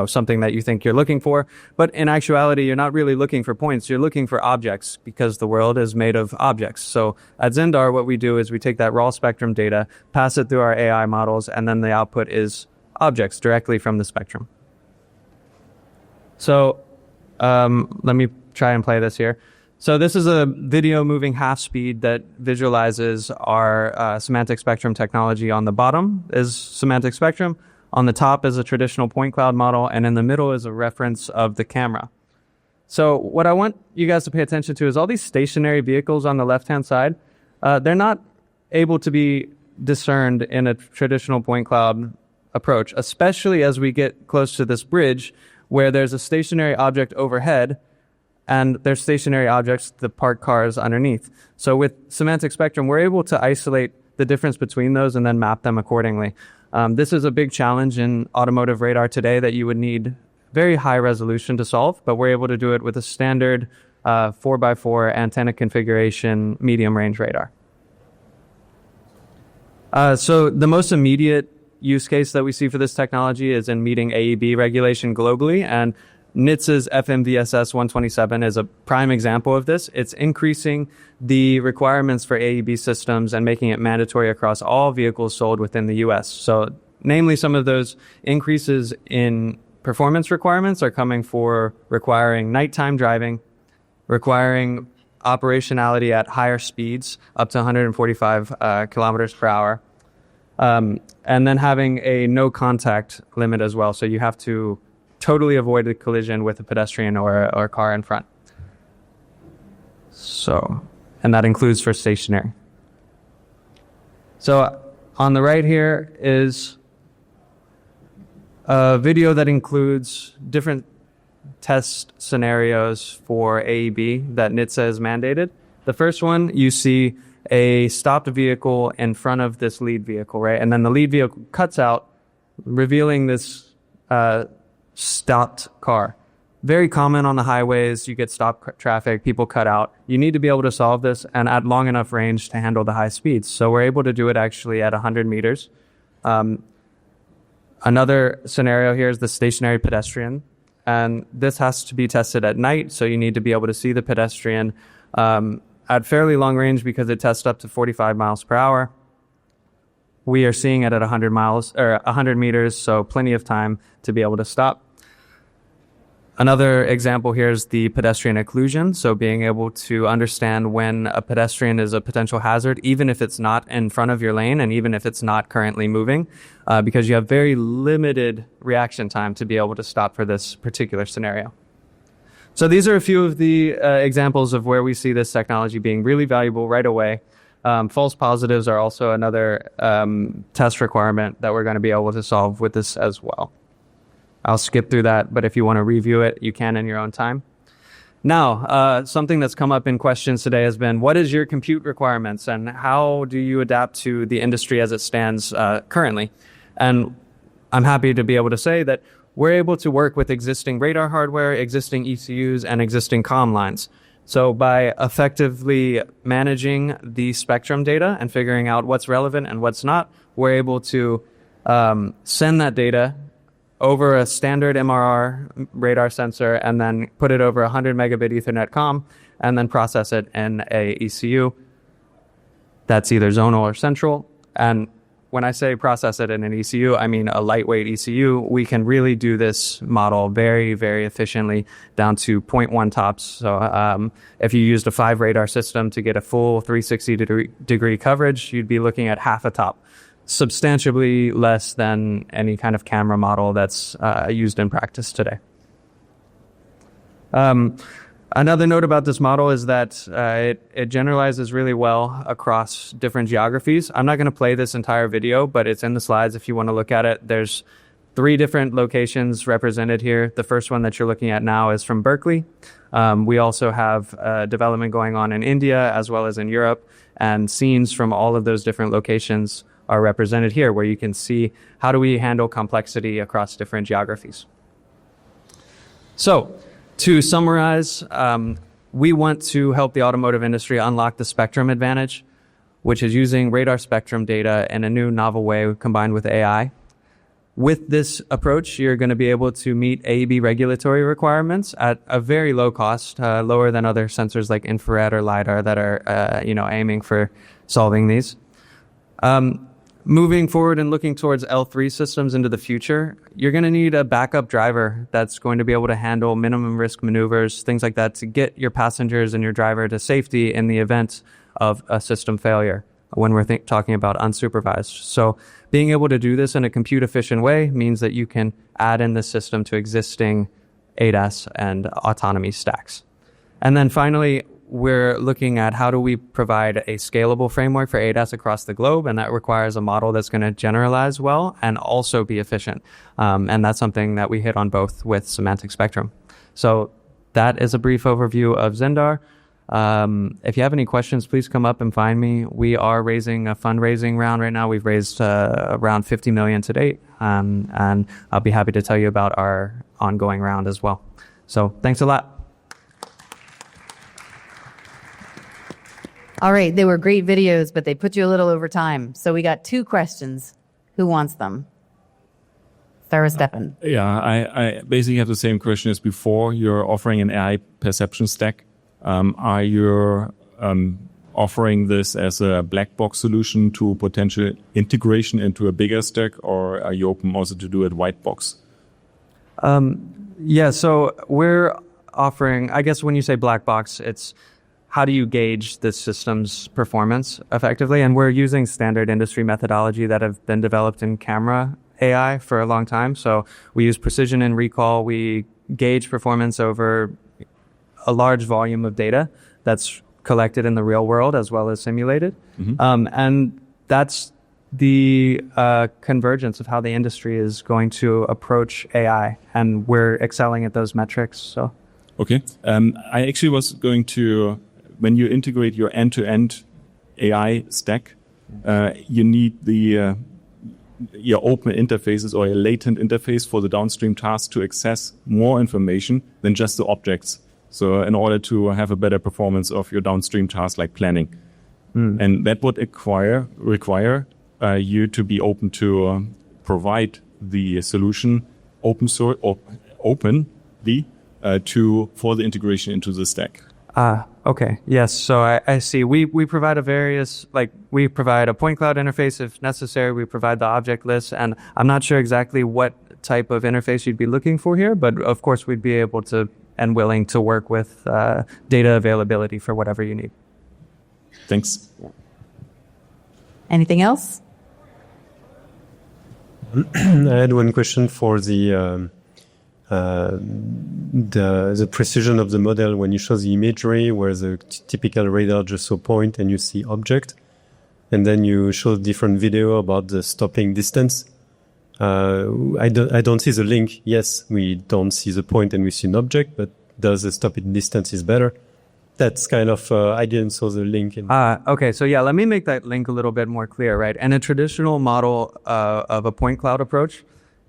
something that you think you're looking for. But in actuality, you're not really looking for points. You're looking for objects because the world is made of objects. So at Zendar, what we do is we take that raw spectrum data, pass it through our AI models, and then the output is objects directly from the spectrum. So let me try and play this here. So this is a video moving half speed that visualizes our semantic spectrum technology. On the bottom is semantic spectrum. On the top is a traditional point cloud model, and in the middle is a reference of the camera. So what I want you guys to pay attention to is all these stationary vehicles on the left-hand side. They're not able to be discerned in a traditional point cloud approach, especially as we get close to this bridge where there's a stationary object overhead and there's stationary objects, the parked cars underneath. So with semantic spectrum, we're able to isolate the difference between those and then map them accordingly. This is a big challenge in automotive radar today that you would need very high resolution to solve, but we're able to do it with a standard 4x4 antenna configuration medium range radar. So the most immediate use case that we see for this technology is in meeting AEB regulation globally, and NHTSA's FMVSS 127 is a prime example of this. It's increasing the requirements for AEB systems and making it mandatory across all vehicles sold within the US. So namely, some of those increases in performance requirements are coming for requiring nighttime driving, requiring operationality at higher speeds, up to 145 kilometers per hour, and then having a no contact limit as well. So you have to totally avoid a collision with a pedestrian or a car in front. So, and that includes for stationary. So on the right here is a video that includes different test scenarios for AEB that NHTSA has mandated. The first one, you see a stopped vehicle in front of this lead vehicle, right? And then the lead vehicle cuts out, revealing this stopped car. Very common on the highways. You get stopped traffic, people cut out. You need to be able to solve this and at long enough range to handle the high speeds. So we're able to do it actually at 100 meters. Another scenario here is the stationary pedestrian. And this has to be tested at night, so you need to be able to see the pedestrian at fairly long range because it tests up to 45 miles per hour. We are seeing it at 100 meters, so plenty of time to be able to stop. Another example here is the pedestrian occlusion, so being able to understand when a pedestrian is a potential hazard, even if it's not in front of your lane and even if it's not currently moving, because you have very limited reaction time to be able to stop for this particular scenario. So these are a few of the examples of where we see this technology being really valuable right away. False positives are also another test requirement that we're going to be able to solve with this as well. I'll skip through that, but if you want to review it, you can in your own time. Now, something that's come up in questions today has been, what is your compute requirements and how do you adapt to the industry as it stands currently? And I'm happy to be able to say that we're able to work with existing radar hardware, existing ECUs, and existing comm lines. So by effectively managing the spectrum data and figuring out what's relevant and what's not, we're able to send that data over a standard MRR radar sensor and then put it over 100 megabit Ethernet comm and then process it in a ECU that's either zonal or central. And when I say process it in an ECU, I mean a lightweight ECU. We can really do this model very, very efficiently down to 0.1 tops. So if you used a 5 radar system to get a full 360 degree coverage, you'd be looking at half a top, substantially less than any kind of camera model that's used in practice today. Another note about this model is that it generalizes really well across different geographies. I'm not going to play this entire video, but it's in the slides if you want to look at it. There's 3 different locations represented here. The first one that you're looking at now is from Berkeley. We also have development going on in India as well as in Europe, and scenes from all of those different locations are represented here, where you can see how do we handle complexity across different geographies. So, to summarize, we want to help the automotive industry unlock the spectrum advantage, which is using radar spectrum data in a new novel way combined with AI. With this approach, you're going to be able to meet AEB regulatory requirements at a very low cost, lower than other sensors like infrared or LiDAR that are aiming for solving these. Moving forward and looking towards L3 systems into the future, you're going to need a backup driver that's going to be able to handle minimum risk maneuvers, things like that, to get your passengers and your driver to safety in the event of a system failure when we're talking about unsupervised. So being able to do this in a compute efficient way means that you can add in the system to existing ADAS and autonomy stacks. And then finally, we're looking at how do we provide a scalable framework for ADAS across the globe, and that requires a model that's going to generalize well and also be efficient. And that's something that we hit on both with Semantic Spectrum. So that is a brief overview of Zendar. If you have any questions, please come up and find me. We are raising a fundraising round right now. We've raised around 50 million to date, and I'll be happy to tell you about our ongoing round as well. So thanks a lot. All right, they were great videos, but they put you a little over time. So we got 2 questions. Who wants them? Start with Stefan. I basically have the same question as before. You're offering an AI perception stack. Are you offering this as a black box solution to potential integration into a bigger stack, or are you open also to do it white box? So we're offering, I guess when you say black box, it's how do you gauge the system's performance effectively? And we're using standard industry methodology that have been developed in camera AI for a long time. So we use precision and recall. We gauge performance over a large volume of data that's collected in the real world as well as simulated. Mm-hmm. And that's the convergence of how the industry is going to approach AI. And we're excelling at those metrics. So, okay. I actually was going to, when you integrate your end-to-end AI stack, you need your open interfaces or a latent interface for the downstream task to access more information than just the objects. So in order to have a better performance of your downstream task like planning. And that would require you to be open to provide the solution openly for the integration into the stack. Okay. Yes. So I see. We provide we provide a point cloud interface if necessary. We provide the object list, and I'm not sure exactly what type of interface you'd be looking for here, but of course we'd be able to and willing to work with data availability for whatever you need. Thanks. Anything else? I had one question for the precision of the model when you show the imagery where the typical radar just saw point and you see object, and then you show different video about the stopping distance. I don't see the link. Yes, we don't see the point and we see an object, but does the stopping distance is better? That's kind of, I didn't saw the link. Okay, so yeah, let me make that link a little bit more clear, right? In a traditional model of a point cloud approach,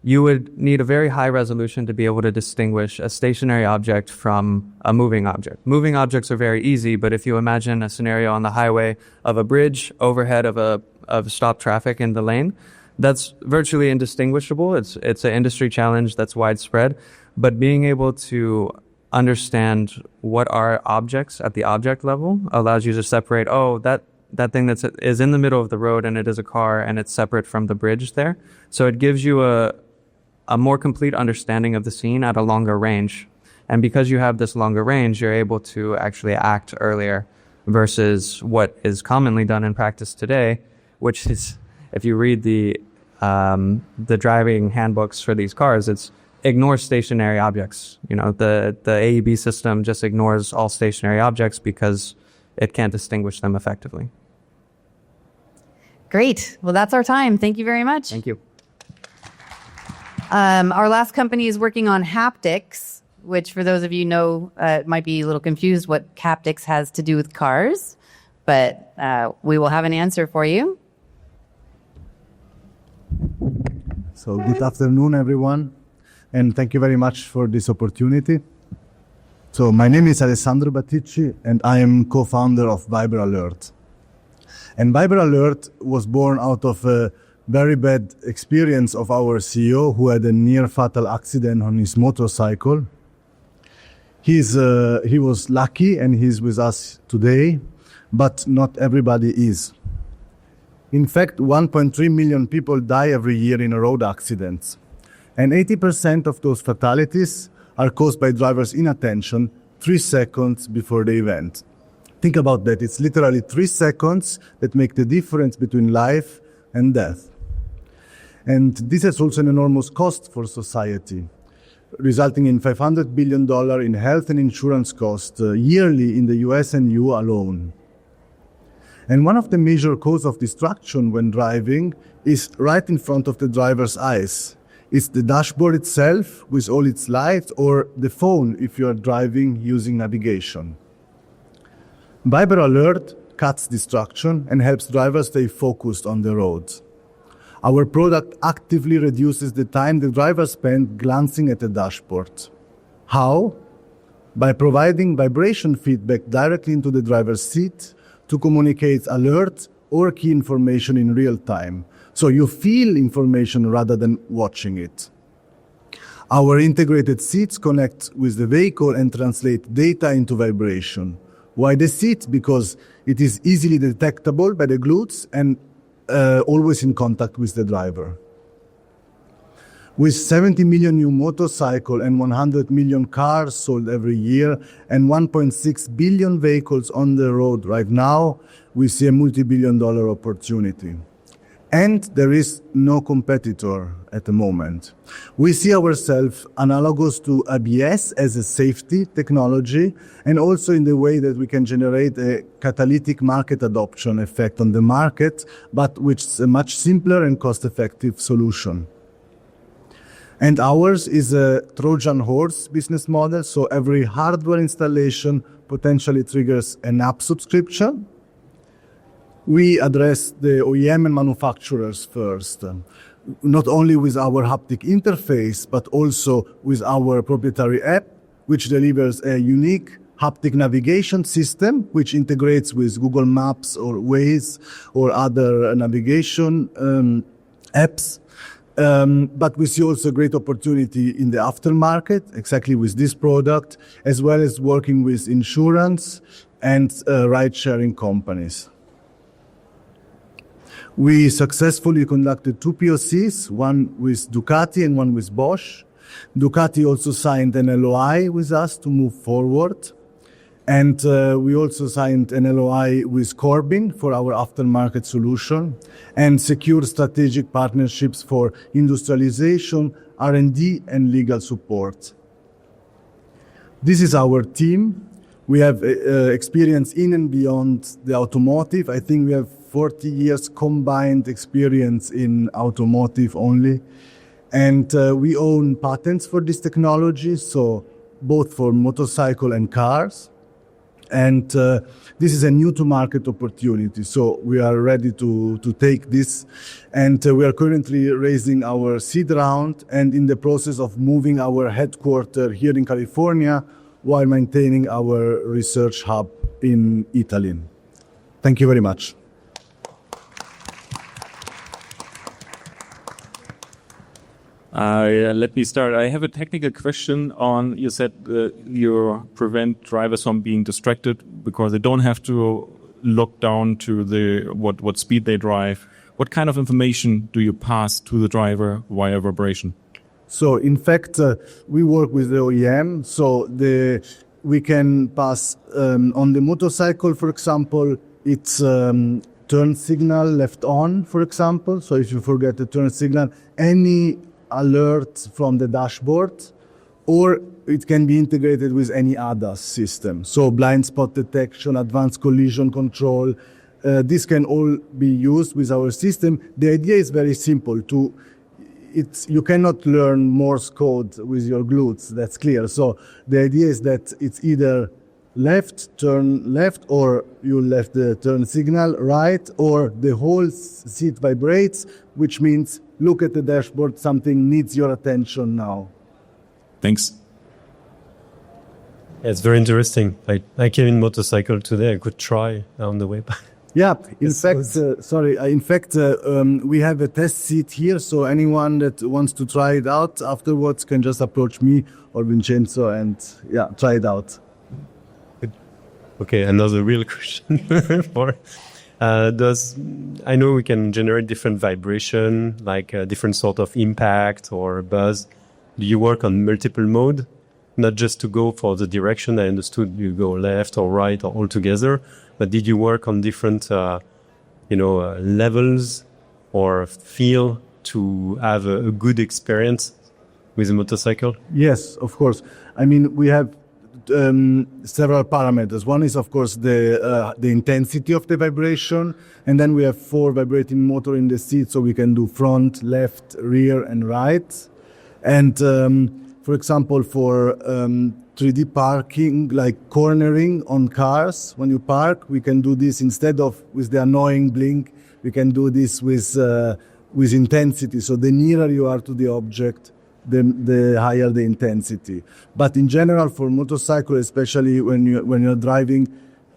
you would need a very high resolution to be able to distinguish a stationary object from a moving object. Moving objects are very easy, but if you imagine a scenario on the highway of a bridge overhead of stopped traffic in the lane, that's virtually indistinguishable. It's an industry challenge that's widespread, but being able to understand what are objects at the object level allows you to separate, that thing is in the middle of the road and it is a car and it's separate from the bridge there. So it gives you a more complete understanding of the scene at a longer range. And because you have this longer range, you're able to actually act earlier versus what is commonly done in practice today, which is, if you read the driving handbooks for these cars, it's ignore stationary objects. The AEB system just ignores all stationary objects because it can't distinguish them effectively. Great. Well, that's our time. Thank you very much. Thank you. Our last company is working on haptics, which for those of you know, might be a little confused what haptics has to do with cars, but we will have an answer for you. So good afternoon, everyone, and thank you very much for this opportunity. So my name is Alessandro Batticci, and I am co-founder of Viber Alert. And Viber Alert was born out of a very bad experience of our CEO who had a near fatal accident on his motorcycle. He was lucky and he's with us today, but not everybody is. In fact, 1.3 million people die every year in road accidents. And 80% of those fatalities are caused by drivers' inattention 3 seconds before the event. Think about that. It's literally 3 seconds that make the difference between life and death. And this has also an enormous cost for society, resulting in $500 billion in health and insurance costs yearly in the US and EU alone. And one of the major causes of destruction when driving is right in front of the driver's eyes. It's the dashboard itself with all its lights, or the phone if you are driving using navigation. Viber Alert cuts destruction and helps drivers stay focused on the road. Our product actively reduces the time the driver spends glancing at the dashboard. How? By providing vibration feedback directly into the driver's seat to communicate alerts or key information in real time. So you feel information rather than watching it. Our integrated seats connect with the vehicle and translate data into vibration. Why the seat? Because it is easily detectable by the glutes and always in contact with the driver. With 70 million new motorcycles and 100 million cars sold every year and 1.6 billion vehicles on the road right now, we see a multi-billion-dollar opportunity. And there is no competitor at the moment. We see ourselves analogous to ABS as a safety technology, and also in the way that we can generate a catalytic market adoption effect on the market, but which is a much simpler and cost-effective solution. And ours is a Trojan horse business model, so every hardware installation potentially triggers an app subscription. We address the OEM and manufacturers first, not only with our haptic interface, but also with our proprietary app, which delivers a unique haptic navigation system, which integrates with Google Maps or Waze or other navigation apps. But we see also a great opportunity in the aftermarket, exactly with this product, as well as working with insurance and ride-sharing companies. We successfully conducted 2 POCs, one with Ducati and one with Bosch. Ducati also signed an LOI with us to move forward. And we also signed an LOI with Corbin for our aftermarket solution and secured strategic partnerships for industrialization, R&D, and legal support. This is our team. We have experience in and beyond the automotive. I think we have 40 years combined experience in automotive only. And we own patents for this technology, so both for motorcycle and cars. And this is a new to market opportunity. So we are ready to take this. And we are currently raising our seed round and in the process of moving our headquarters here in California while maintaining our research hub in Italy. Thank you very much. Let me start. I have a technical question on, you said you prevent drivers from being distracted because they don't have to look down to what speed they drive. What kind of information do you pass to the driver via vibration? So in fact, we work with the OEM. So we can pass on the motorcycle, for example, it's turn signal left on, for example. So if you forget the turn signal, any alert from the dashboard, or it can be integrated with any ADAS system. So blind spot detection, advanced collision control, this can all be used with our system. The idea is very simple. You cannot learn Morse code with your glutes, that's clear. So the idea is that it's either turn left, or you left the turn signal, right, or the whole seat vibrates, which means look at the dashboard, something needs your attention now. Thanks. Yeah, it's very interesting. I came in motorcycle today. I could try on the way back. Yeah, in fact, we have a test seat here, so anyone that wants to try it out afterwards can just approach me or Vincenzo and try it out. Okay, another real question. I know we can generate different vibration, like different sort of impact or buzz. Do you work on multiple mode? Not just to go for the direction. I understood you go left or right or all together, but did you work on different, levels or feel to have a good experience with a motorcycle? Yes, of course. I mean, we have several parameters. One is, of course, the intensity of the vibration, and then we have 4 vibrating motor in the seat, so we can do front, left, rear, and right. And for example, for 3D parking, like cornering on cars, when you park, we can do this instead of with the annoying blink. We can do this with intensity. So the nearer you are to the object, the higher the intensity. But in general, for motorcycle, especially when you're driving,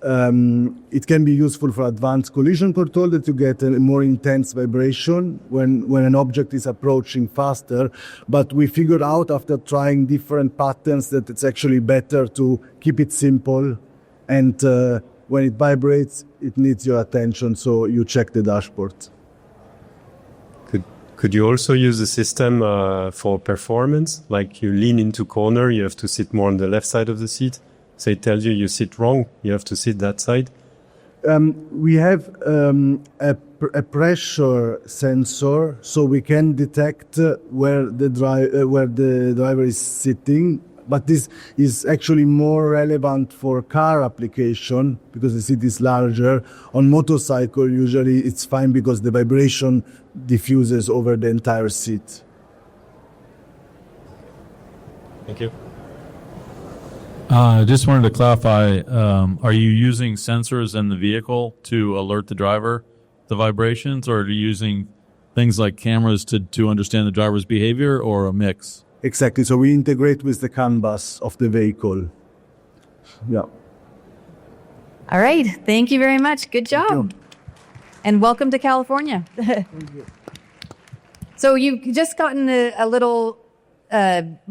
it can be useful for advanced collision control, that you get a more intense vibration when an object is approaching faster. But we figured out after trying different patterns that it's actually better to keep it simple, and when it vibrates, it needs your attention, so you check the dashboard. Could you also use the system for performance? Like you lean into corner, you have to sit more on the left side of the seat. So it tells you sit wrong, you have to sit that side. We have a pressure sensor, so we can detect where the driver is sitting. But this is actually more relevant for car application because the seat is larger. On motorcycle, usually it's fine because the vibration diffuses over the entire seat. Thank you. I just wanted to clarify, are you using sensors in the vehicle to alert the driver the vibrations, or are you using things like cameras to understand the driver's behavior, or a mix? Exactly. So we integrate with the CAN bus of the vehicle. Yeah. All right. Thank you very much. Good job. And welcome to California. So you've just gotten a little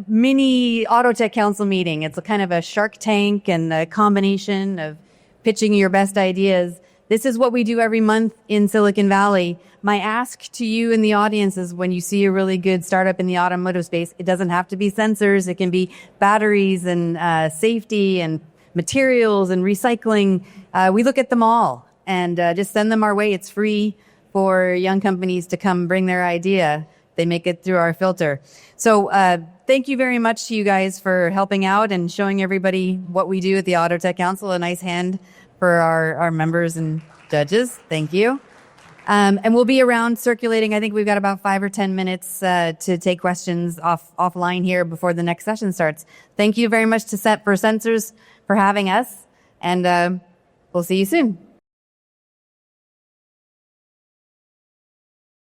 mini Autotech Council meeting. It's a kind of a Shark Tank and a combination of pitching your best ideas. This is what we do every month in Silicon Valley. My ask to you in the audience is when you see a really good startup in the automotive space, it doesn't have to be sensors. It can be batteries and safety and materials and recycling. We look at them all and just send them our way. It's free for young companies to come bring their idea. They make it through our filter. So thank you very much to you guys for helping out and showing everybody what we do at the Autotech Council. A nice hand for our members and judges. Thank you. And we'll be around circulating. I think we've got about 5 or 10 minutes to take questions offline here before the next session starts. Thank you very much to Sensors for having us. and we'll see you soon.